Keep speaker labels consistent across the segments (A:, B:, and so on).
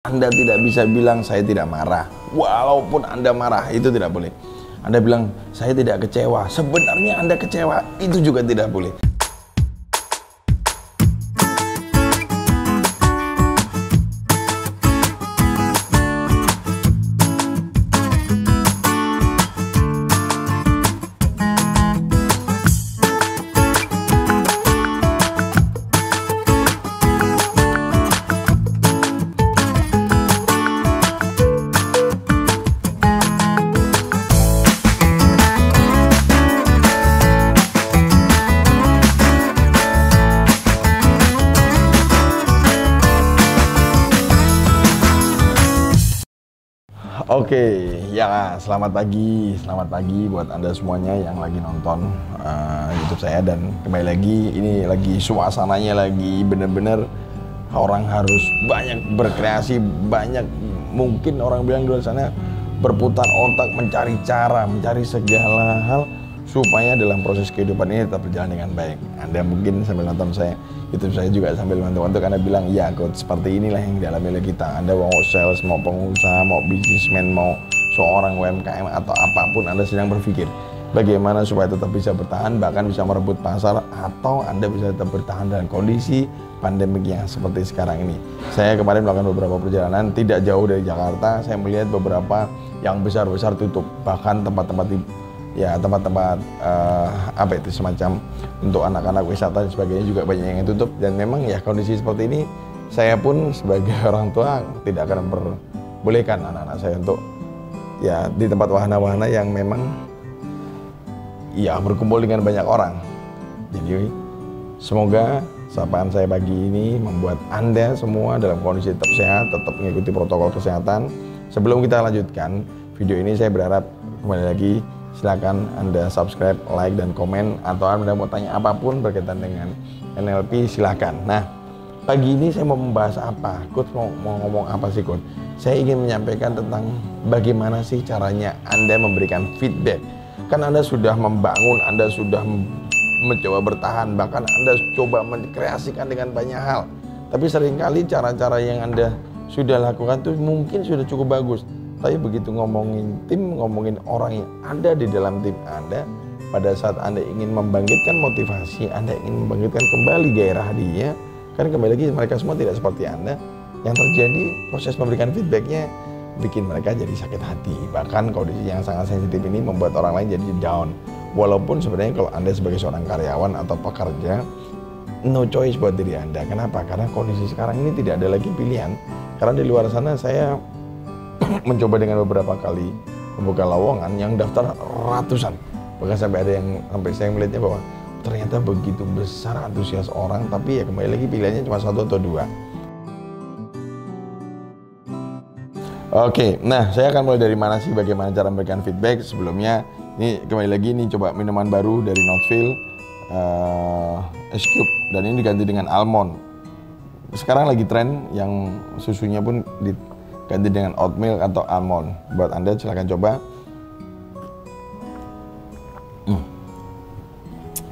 A: Anda tidak bisa bilang saya tidak marah. Walaupun Anda marah, itu tidak boleh. Anda bilang saya tidak kecewa, sebenarnya Anda kecewa, itu juga tidak boleh. Oke, ya selamat pagi buat Anda semuanya yang lagi nonton YouTube saya. Dan kembali lagi, ini lagi suasananya lagi bener-bener orang harus banyak berkreasi, banyak mungkin orang bilang di luar sana berputar otak, mencari cara, mencari segala hal supaya dalam proses kehidupan ini tetap berjalan dengan baik. Anda mungkin sambil nonton YouTube saya juga sambil nonton Anda bilang, ya coach, seperti inilah yang dialami oleh kita. Anda mau sales, mau pengusaha, mau bisnismen, mau seorang UMKM atau apapun, Anda sedang berpikir bagaimana supaya tetap bisa bertahan, bahkan bisa merebut pasar, atau Anda bisa tetap bertahan dalam kondisi pandemik yang seperti sekarang ini. Saya kemarin melakukan beberapa perjalanan tidak jauh dari Jakarta. Saya melihat beberapa yang besar-besar tutup, bahkan tempat-tempat apa itu semacam untuk anak-anak wisata dan sebagainya juga banyak yang tutup. Dan memang ya kondisi seperti ini, saya pun sebagai orang tua tidak akan memperbolehkan anak-anak saya untuk ya di tempat wahana-wahana yang memang ya berkumpul dengan banyak orang. Jadi semoga sapaan saya pagi ini membuat Anda semua dalam kondisi tetap sehat, tetap mengikuti protokol kesehatan. Sebelum kita lanjutkan video ini, saya berharap kembali lagi silakan Anda subscribe, like, dan komen, atau Anda mau tanya apapun berkaitan dengan NLP silakan. Nah, pagi ini saya mau membahas apa? Coach mau ngomong apa sih, Coach? Saya ingin menyampaikan tentang bagaimana sih caranya Anda memberikan feedback. Kan Anda sudah membangun, Anda sudah mencoba bertahan, bahkan Anda coba mengkreasikan dengan banyak hal. Tapi seringkali cara-cara yang Anda sudah lakukan itu mungkin sudah cukup bagus. Tapi begitu ngomongin tim, ngomongin orang yang ada di dalam tim Anda, pada saat Anda ingin membangkitkan motivasi, Anda ingin membangkitkan kembali gairah dia, kan kembali lagi mereka semua tidak seperti Anda. Yang terjadi proses memberikan feedbacknya bikin mereka jadi sakit hati. Bahkan kondisi yang sangat sensitif ini membuat orang lain jadi down. Walaupun sebenarnya kalau Anda sebagai seorang karyawan atau pekerja, no choice buat diri Anda. Kenapa? Karena kondisi sekarang ini tidak ada lagi pilihan. Karena di luar sana saya mencoba dengan beberapa kali membuka lowongan yang daftar ratusan, bahkan sampai ada yang sampai saya melihatnya bahwa ternyata begitu besar antusias orang, tapi ya kembali lagi pilihannya cuma satu atau dua. Oke, nah saya akan mulai dari mana sih, bagaimana cara memberikan feedback. Sebelumnya ini kembali lagi, ini coba minuman baru dari Northfield, Ice Cube, dan ini diganti dengan almond. Sekarang lagi tren yang susunya pun ganti dengan oatmeal atau almond. Buat Anda silahkan coba.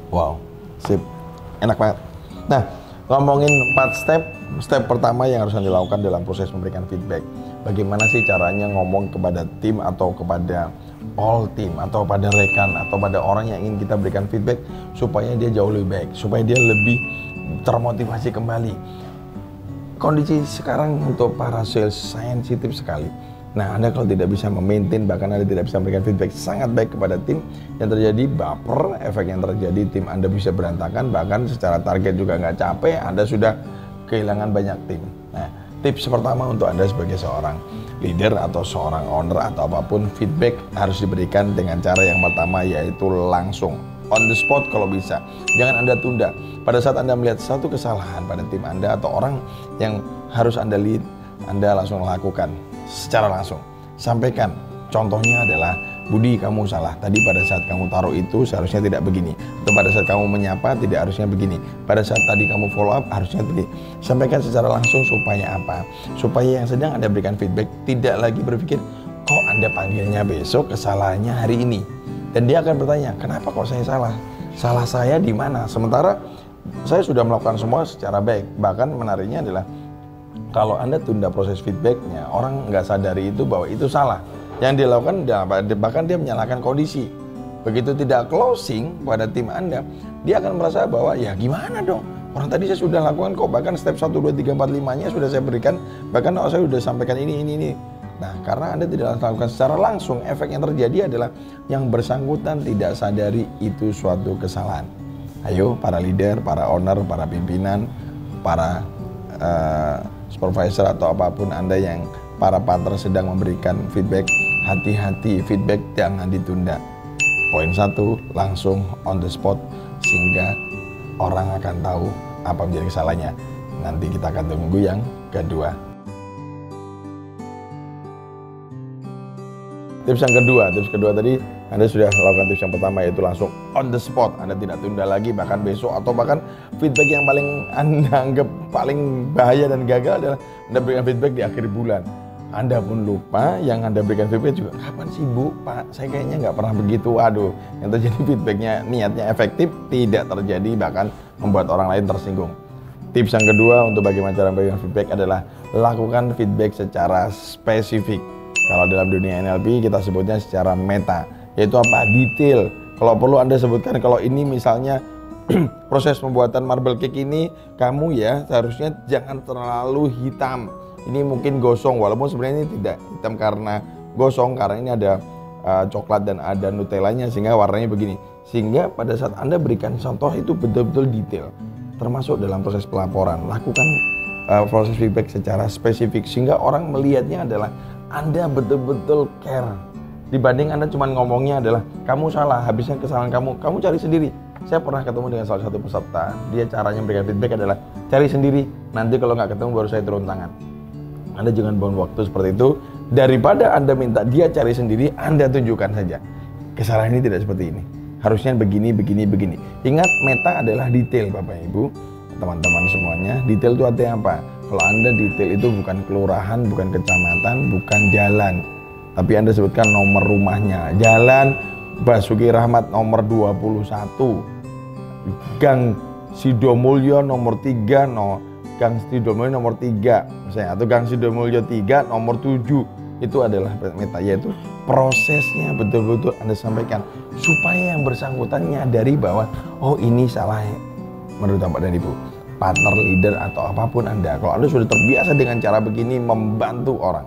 A: Wow, sip, enak banget. Nah, ngomongin 4 step pertama yang harus Anda lakukan dalam proses memberikan feedback. Bagaimana sih caranya ngomong kepada tim atau kepada all team atau pada rekan atau pada orang yang ingin kita berikan feedback supaya dia jauh lebih baik, supaya dia lebih termotivasi kembali. Kondisi sekarang untuk para sales sensitif sekali. Nah, Anda kalau tidak bisa memaintain, bahkan Anda tidak bisa memberikan feedback sangat baik kepada tim, yang terjadi baper, efek yang terjadi tim Anda bisa berantakan, bahkan secara target juga nggak capek, Anda sudah kehilangan banyak tim. Nah, tips pertama untuk Anda sebagai seorang leader atau seorang owner atau apapun, feedback harus diberikan dengan cara yang pertama, yaitu langsung. On the spot kalau bisa, jangan Anda tunda. Pada saat Anda melihat satu kesalahan pada tim Anda atau orang yang harus Anda lead, Anda langsung lakukan secara langsung. Sampaikan, contohnya adalah, Budi, kamu salah. Tadi pada saat kamu taruh itu seharusnya tidak begini. Atau pada saat kamu menyapa tidak harusnya begini. Pada saat tadi kamu follow up harusnya begini. Sampaikan secara langsung supaya apa? Supaya yang sedang Anda berikan feedback tidak lagi berpikir, kok Anda panggilnya besok, kesalahannya hari ini. Dan dia akan bertanya, kenapa kok saya salah? Salah saya di mana? Sementara saya sudah melakukan semua secara baik. Bahkan menariknya adalah Kalau Anda tunda proses feedbacknya, orang nggak sadari itu bahwa itu salah. Yang dilakukan, bahkan dia menyalahkan kondisi. Begitu tidak closing pada tim Anda, dia akan merasa bahwa ya gimana dong? Orang tadi saya sudah lakukan kok, bahkan step 1, 2, 3, 4, 5-nya sudah saya berikan, bahkan saya sudah sampaikan ini. Nah, karena Anda tidak lakukan secara langsung, efek yang terjadi adalah yang bersangkutan tidak sadari itu suatu kesalahan. Ayo, para leader, para owner, para pimpinan, para supervisor atau apapun Anda yang para partner sedang memberikan feedback, hati-hati, feedback jangan ditunda. Poin 1, langsung on the spot sehingga orang akan tahu apa menjadi kesalahannya. Nanti kita akan tunggu yang kedua. Tips yang kedua tadi Anda sudah lakukan tips yang pertama, yaitu langsung on the spot. Anda tidak tunda lagi, bahkan besok atau bahkan feedback yang paling Anda anggap paling bahaya dan gagal adalah Anda berikan feedback di akhir bulan. Anda pun lupa, yang Anda berikan feedback juga, kapan sih Bu, Pak, saya kayaknya nggak pernah begitu. Waduh, yang terjadi feedbacknya niatnya efektif, tidak terjadi, bahkan membuat orang lain tersinggung. Tips yang kedua untuk bagaimana cara memberikan feedback adalah lakukan feedback secara spesifik. Kalau dalam dunia NLP kita sebutnya secara meta, yaitu apa? Detail. Kalau perlu Anda sebutkan, kalau ini misalnya proses pembuatan marble cake ini, kamu ya seharusnya jangan terlalu hitam. Ini mungkin gosong, walaupun sebenarnya ini tidak hitam karena gosong, karena ini ada coklat dan ada nutellanya sehingga warnanya begini. Sehingga pada saat Anda berikan contoh itu betul-betul detail. Termasuk dalam proses pelaporan, lakukan proses feedback secara spesifik sehingga orang melihatnya adalah Anda betul-betul care. Dibanding Anda cuma ngomongnya adalah kamu salah, habisnya kesalahan kamu cari sendiri. Saya pernah ketemu dengan salah satu peserta, dia caranya memberikan feedback adalah cari sendiri, nanti kalau nggak ketemu baru saya turun tangan. Anda jangan buang waktu seperti itu, daripada Anda minta dia cari sendiri, Anda tunjukkan saja. Kesalahan ini tidak seperti ini, harusnya begini. Ingat, meta adalah detail Bapak Ibu, teman-teman semuanya. Detail itu artinya apa? Kalau Anda detail itu bukan kelurahan, bukan kecamatan, bukan jalan, tapi Anda sebutkan nomor rumahnya. Jalan Basuki Rahmat nomor 21, Gang Sidomulyo nomor 3, Gang Sidomulyo nomor 3 misalnya, atau Gang Sidomulyo 3 nomor 7. Itu adalah meta, yaitu prosesnya betul-betul Anda sampaikan supaya yang bersangkutan nyadari bahwa oh ini salah menurut Bapak dan Ibu, partner, leader atau apapun Anda. Kalau Anda sudah terbiasa dengan cara begini membantu orang,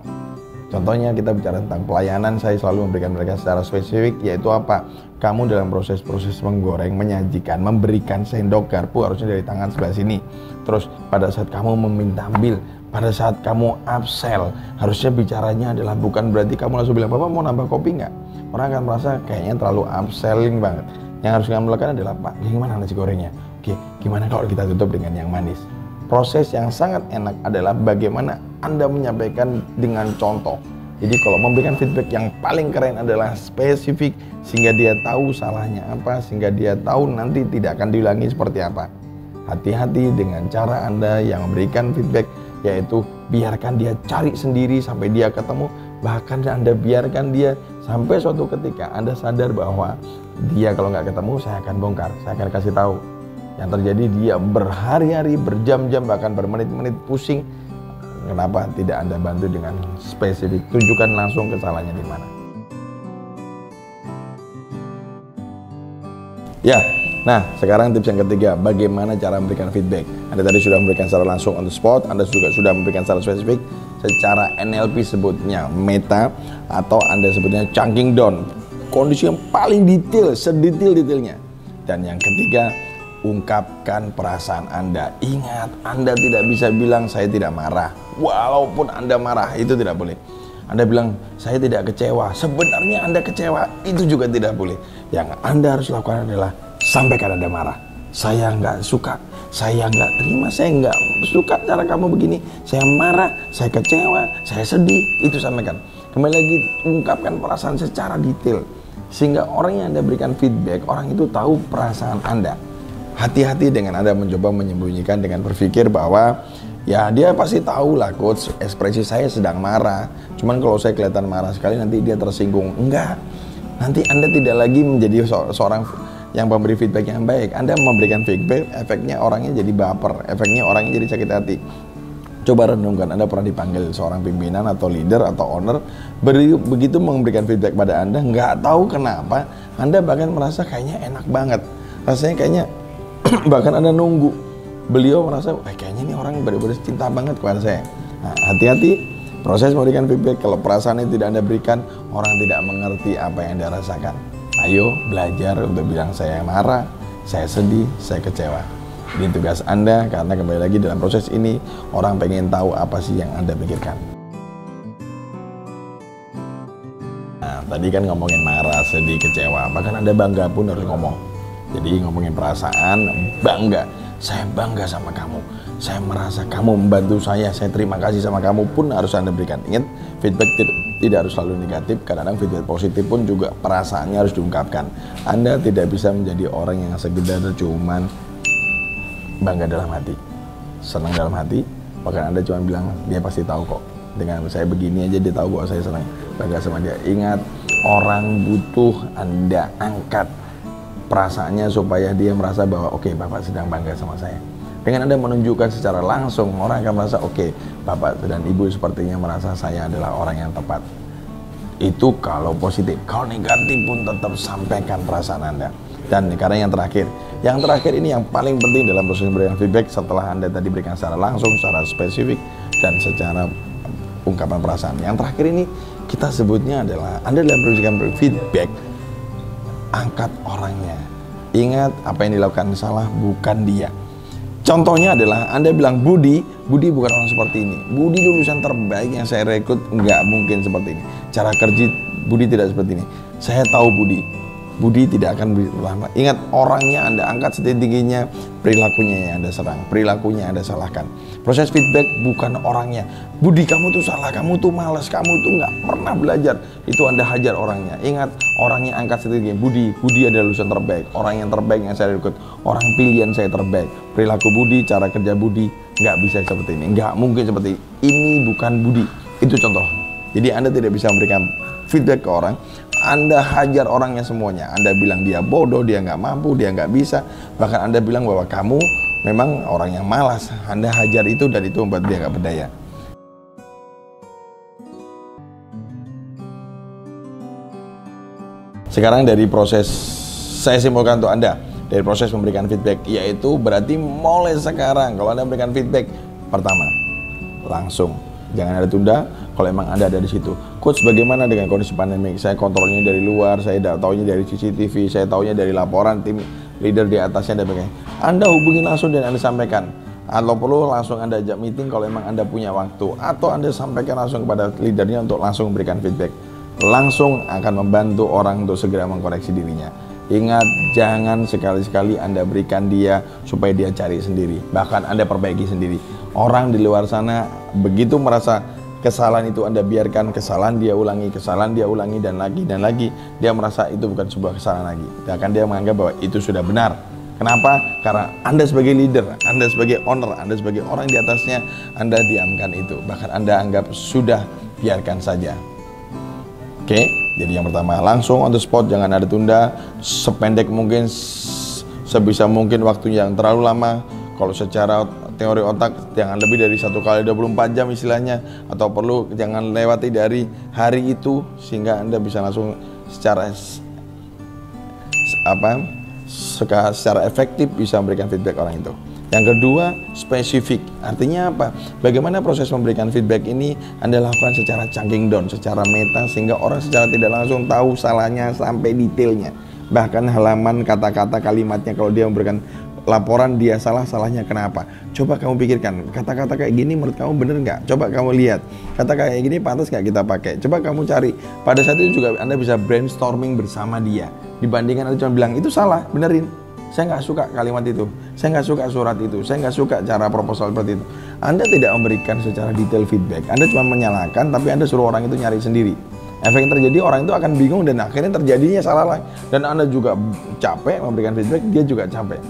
A: contohnya kita bicara tentang pelayanan, saya selalu memberikan mereka secara spesifik, yaitu apa? Kamu dalam proses-proses menggoreng, menyajikan, memberikan sendok garpu harusnya dari tangan sebelah sini. Terus pada saat kamu meminta bil, pada saat kamu upsell, harusnya bicaranya adalah bukan berarti kamu langsung bilang, Bapak mau nambah kopi nggak? Orang akan merasa kayaknya terlalu upselling banget. Yang harus kamu lakukan adalah, Pak, gimana nasi gorengnya? Oke, gimana kalau kita tutup dengan yang manis? Proses yang sangat enak adalah bagaimana Anda menyampaikan dengan contoh. Jadi kalau memberikan feedback yang paling keren adalah spesifik, sehingga dia tahu salahnya apa, sehingga dia tahu nanti tidak akan diulangi seperti apa. Hati-hati dengan cara Anda yang memberikan feedback, yaitu biarkan dia cari sendiri sampai dia ketemu. Bahkan Anda biarkan dia sampai suatu ketika Anda sadar bahwa dia kalau nggak ketemu, saya akan bongkar, saya akan kasih tahu. Yang terjadi dia berhari-hari, berjam-jam, bahkan bermenit-menit pusing. Kenapa tidak Anda bantu dengan spesifik? Tunjukkan langsung kesalahannya di mana. Ya, nah sekarang tips yang ketiga, bagaimana cara memberikan feedback. Anda tadi sudah memberikan secara langsung on the spot, Anda juga sudah memberikan secara spesifik, secara NLP sebutnya meta, atau Anda sebutnya chunking down, kondisi yang paling detail, sedetail-detailnya. Dan yang ketiga, ungkapkan perasaan Anda. Ingat, Anda tidak bisa bilang saya tidak marah. Walaupun Anda marah, itu tidak boleh. Anda bilang saya tidak kecewa, sebenarnya Anda kecewa, itu juga tidak boleh. Yang Anda harus lakukan adalah sampaikan Anda marah. Saya nggak suka, saya nggak terima, saya nggak suka cara kamu begini, saya marah, saya kecewa, saya sedih. Itu sampaikan. Kembali lagi, ungkapkan perasaan secara detail, sehingga orang yang Anda berikan feedback, orang itu tahu perasaan Anda. Hati-hati dengan Anda mencoba menyembunyikan dengan berpikir bahwa ya dia pasti tahu lah coach, ekspresi saya sedang marah, cuman kalau saya kelihatan marah sekali nanti dia tersinggung. Enggak, nanti Anda tidak lagi menjadi seorang yang memberi feedback yang baik. Anda memberikan feedback, efeknya orangnya jadi baper, efeknya orangnya jadi sakit hati. Coba renungkan, Anda pernah dipanggil seorang pimpinan atau leader atau owner, begitu memberikan feedback pada Anda, nggak tahu kenapa, Anda bahkan merasa kayaknya enak banget. Rasanya kayaknya, bahkan Anda nunggu. Beliau merasa, kayaknya ini orang benar-benar cinta banget kepada saya. Nah, hati-hati, proses memberikan feedback, kalau perasaan yang tidak Anda berikan, orang tidak mengerti apa yang Anda rasakan. Ayo belajar untuk bilang saya marah, saya sedih, saya kecewa. Ini tugas Anda, karena kembali lagi dalam proses ini orang pengen tahu apa sih yang Anda pikirkan. Nah, tadi kan ngomongin marah, sedih, kecewa, bahkan Anda bangga pun harus ngomong. Jadi ngomongin perasaan, bangga. Saya bangga sama kamu, saya merasa kamu membantu saya terima kasih sama kamu pun harus Anda berikan. Ingat, feedback tidak harus selalu negatif, kadang-kadang feedback positif pun juga perasaannya harus diungkapkan. Anda tidak bisa menjadi orang yang sekedar cuman bangga dalam hati, senang dalam hati, bahkan Anda cuma bilang dia pasti tahu kok, dengan saya begini aja dia tahu kok saya senang, bangga sama dia. Ingat, orang butuh Anda angkat perasaannya supaya dia merasa bahwa oke, Bapak sedang bangga sama saya. Dengan Anda menunjukkan secara langsung, orang akan merasa oke, Bapak dan Ibu sepertinya merasa saya adalah orang yang tepat. Itu kalau positif. Kalau negatif pun tetap sampaikan perasaan Anda. Dan karena yang terakhir ini yang paling penting dalam proses memberikan feedback, setelah Anda tadi berikan secara langsung, secara spesifik, dan secara ungkapan perasaan. Yang terakhir ini kita sebutnya adalah Anda dalam memberikan feedback, angkat orangnya. Ingat, apa yang dilakukan salah bukan dia. Contohnya adalah Anda bilang Budi bukan orang seperti ini. Budi lulusan terbaik yang saya rekrut, nggak mungkin seperti ini. Cara kerja Budi tidak seperti ini. Saya tahu Budi tidak akan lama. Ingat, orangnya Anda angkat setinggi-tingginya, perilakunya yang Anda serang, perilakunya yang Anda salahkan. Proses feedback bukan orangnya. Budi, kamu tuh salah, kamu tuh malas, kamu tuh nggak pernah belajar. Itu Anda hajar orangnya. Ingat, orangnya angkat setinggi-tingginya. Budi adalah lulusan terbaik, orang yang terbaik yang saya rekrut, orang pilihan saya terbaik. Perilaku Budi, cara kerja Budi nggak bisa seperti ini, nggak mungkin seperti ini, bukan Budi. Itu contoh. Jadi Anda tidak bisa memberikan feedback ke orang, Anda hajar orangnya semuanya. Anda bilang dia bodoh, dia nggak mampu, dia nggak bisa. Bahkan Anda bilang bahwa kamu memang orang yang malas. Anda hajar itu dan itu membuat dia nggak berdaya. Sekarang dari proses, saya simpulkan untuk Anda, dari proses memberikan feedback, yaitu berarti mulai sekarang kalau Anda memberikan feedback, pertama, langsung. Jangan ada tunda. Kalau emang Anda ada di situ, coach, bagaimana dengan kondisi pandemik? Saya kontrolnya dari luar, saya taunya dari CCTV, saya taunya dari laporan tim leader di atasnya dan sebagainya. Anda hubungi langsung dan Anda sampaikan. Atau perlu langsung Anda ajak meeting kalau emang Anda punya waktu, atau Anda sampaikan langsung kepada leadernya untuk langsung memberikan feedback. Langsung akan membantu orang untuk segera mengkoreksi dirinya. Ingat, jangan sekali-sekali Anda berikan dia supaya dia cari sendiri, bahkan Anda perbaiki sendiri. Orang di luar sana begitu merasa kesalahan itu Anda biarkan, kesalahan dia ulangi, dan lagi, dia merasa itu bukan sebuah kesalahan lagi. Bahkan dia menganggap bahwa itu sudah benar. Kenapa? Karena Anda sebagai leader, Anda sebagai owner, Anda sebagai orang di atasnya, Anda diamkan itu. Bahkan Anda anggap sudah, biarkan saja. Oke, jadi yang pertama, langsung on the spot, jangan ada tunda, sependek mungkin, sebisa mungkin waktunya yang terlalu lama. Kalau secara teori otak, jangan lebih dari 1 kali 24 jam istilahnya, atau perlu jangan lewati dari hari itu, sehingga Anda bisa langsung secara efektif bisa memberikan feedback orang itu. Yang kedua, spesifik. Artinya apa? Bagaimana proses memberikan feedback ini Anda lakukan secara chunking down, secara meta, sehingga orang secara tidak langsung tahu salahnya sampai detailnya. Bahkan halaman, kata-kata, kalimatnya, kalau dia memberikan laporan dia salahnya kenapa. Coba kamu pikirkan, kata-kata kayak gini menurut kamu bener nggak? Coba kamu lihat, kata kayak gini pantas nggak kita pakai? Coba kamu cari. Pada saat itu juga Anda bisa brainstorming bersama dia. Dibandingkan Anda cuma bilang, itu salah, benerin. Saya nggak suka kalimat itu, saya nggak suka surat itu, saya nggak suka cara proposal seperti itu. Anda tidak memberikan secara detail feedback, Anda cuma menyalahkan, tapi Anda suruh orang itu nyari sendiri. Efek yang terjadi, orang itu akan bingung dan akhirnya terjadinya salah lagi. Dan Anda juga capek memberikan feedback, dia juga capek.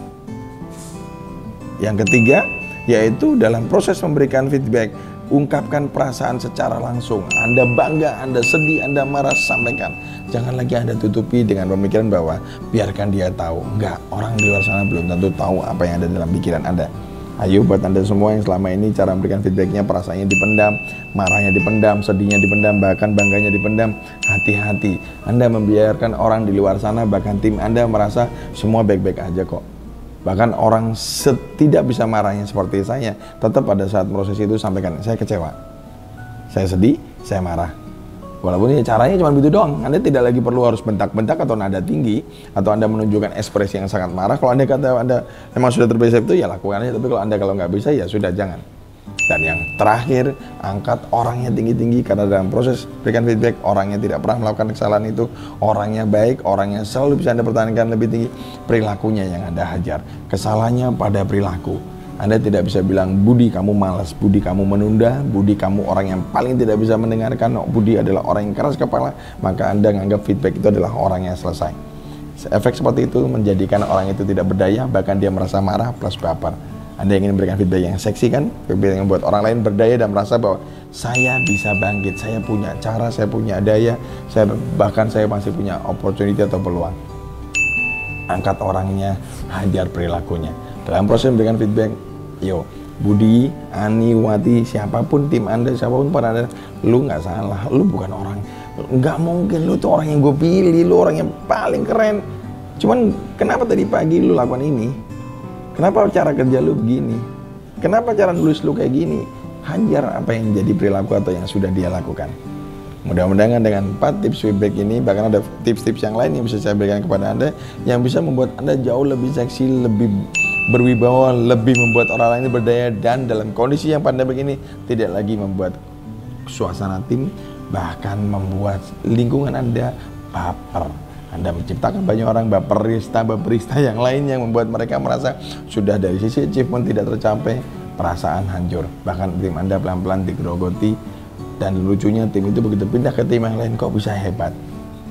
A: Yang ketiga, yaitu dalam proses memberikan feedback, ungkapkan perasaan secara langsung. Anda bangga, Anda sedih, Anda marah, sampaikan. Jangan lagi Anda tutupi dengan pemikiran bahwa biarkan dia tahu. Enggak, orang di luar sana belum tentu tahu apa yang ada dalam pikiran Anda. Ayo buat Anda semua yang selama ini cara memberikan feedbacknya perasaannya dipendam, marahnya dipendam, sedihnya dipendam, bahkan bangganya dipendam, hati-hati. Anda membiarkan orang di luar sana, bahkan tim Anda merasa semua baik-baik aja kok. Bahkan orang tidak bisa marahnya seperti saya, tetap pada saat proses itu sampaikan, saya kecewa, saya sedih, saya marah. Walaupun ya caranya cuma begitu doang. Anda tidak lagi perlu harus bentak-bentak atau nada tinggi, atau Anda menunjukkan ekspresi yang sangat marah. Kalau Anda kata Anda memang sudah terbiasa itu, ya lakukan aja. Tapi kalau nggak bisa, ya sudah, jangan. Dan yang terakhir, angkat orangnya tinggi-tinggi. Karena dalam proses berikan feedback, orangnya tidak pernah melakukan kesalahan itu. Orangnya baik, orangnya selalu bisa Anda pertahankan lebih tinggi. Perilakunya yang Anda hajar. Kesalahannya pada perilaku. Anda tidak bisa bilang, Budi kamu malas, Budi kamu menunda, Budi kamu orang yang paling tidak bisa mendengarkan, Budi adalah orang yang keras kepala, maka Anda menganggap feedback itu adalah orang yang selesai. Efek seperti itu menjadikan orang itu tidak berdaya, bahkan dia merasa marah plus baper. Anda ingin memberikan feedback yang seksi kan? Feedback yang membuat orang lain berdaya dan merasa bahwa saya bisa bangkit, saya punya cara, saya punya daya, bahkan saya masih punya opportunity atau peluang. Angkat orangnya, hajar perilakunya. Dalam proses memberikan feedback, yo, Budi, Ani, Wati, siapapun tim Anda, siapapun pada Anda, lu nggak salah, lu bukan orang, nggak mungkin lu tuh orang yang gue pilih, lu orang yang paling keren. Cuman kenapa tadi pagi lu lakukan ini? Kenapa cara kerja lu begini? Kenapa cara nulis lu kayak gini? Hajar apa yang jadi perilaku atau yang sudah dia lakukan. Mudah-mudahan dengan 4 tips feedback ini, bahkan ada tips-tips yang lain yang bisa saya berikan kepada Anda, yang bisa membuat Anda jauh lebih seksi, lebih berwibawa, lebih membuat orang lain berdaya, dan dalam kondisi yang pandai begini tidak lagi membuat suasana tim, bahkan membuat lingkungan Anda baper. Anda menciptakan banyak orang baperista yang lain yang membuat mereka merasa sudah dari sisi achievement tidak tercapai, perasaan hancur, bahkan tim Anda pelan-pelan digerogoti. Dan lucunya tim itu begitu pindah ke tim yang lain kok bisa hebat.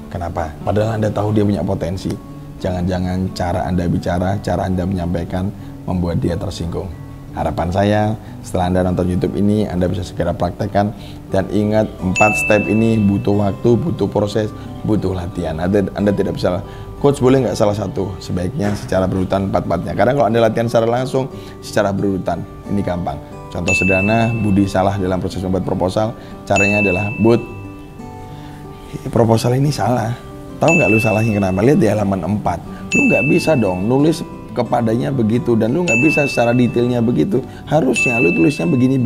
A: Kenapa? Padahal Anda tahu dia punya potensi. Jangan-jangan cara Anda bicara, cara Anda menyampaikan membuat dia tersinggung. Harapan saya setelah Anda nonton YouTube ini, Anda bisa segera praktekkan. Dan ingat, 4 step ini butuh waktu, butuh proses, butuh latihan. Anda tidak bisa, coach boleh nggak salah satu? Sebaiknya secara berurutan 4-4-nya. Karena kalau Anda latihan secara langsung, secara berurutan, ini gampang. Contoh sederhana, Budi salah dalam proses membuat proposal. Caranya adalah, Bud, proposal ini salah. Tahu nggak lu salahnya kenapa? Lihat di halaman 4. Lu nggak bisa dong nulis kepadanya begitu, dan lu nggak bisa secara detailnya begitu. Harusnya lu tulisnya begini.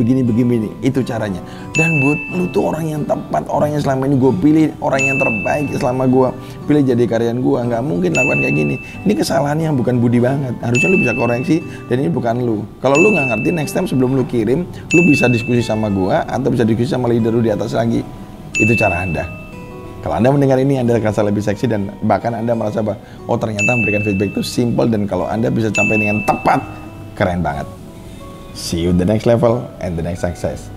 A: Itu caranya. Dan Bud, lu tuh orang yang tepat, orang yang selama ini gue pilih, orang yang terbaik selama gue pilih jadi karyawan gue. Nggak mungkin lakukan kayak gini. Ini kesalahannya yang bukan Budi banget. Harusnya lu bisa koreksi, dan ini bukan lu. Kalau lu nggak ngerti, next time sebelum lu kirim, lu bisa diskusi sama gue atau bisa diskusi sama leader lu di atas lagi. Itu cara Anda. Kalau Anda mendengar ini, Anda merasa lebih seksi, dan bahkan Anda merasa bahwa, oh ternyata memberikan feedback itu simple, dan kalau Anda bisa sampai dengan tepat, keren banget. See you the next level and the next success.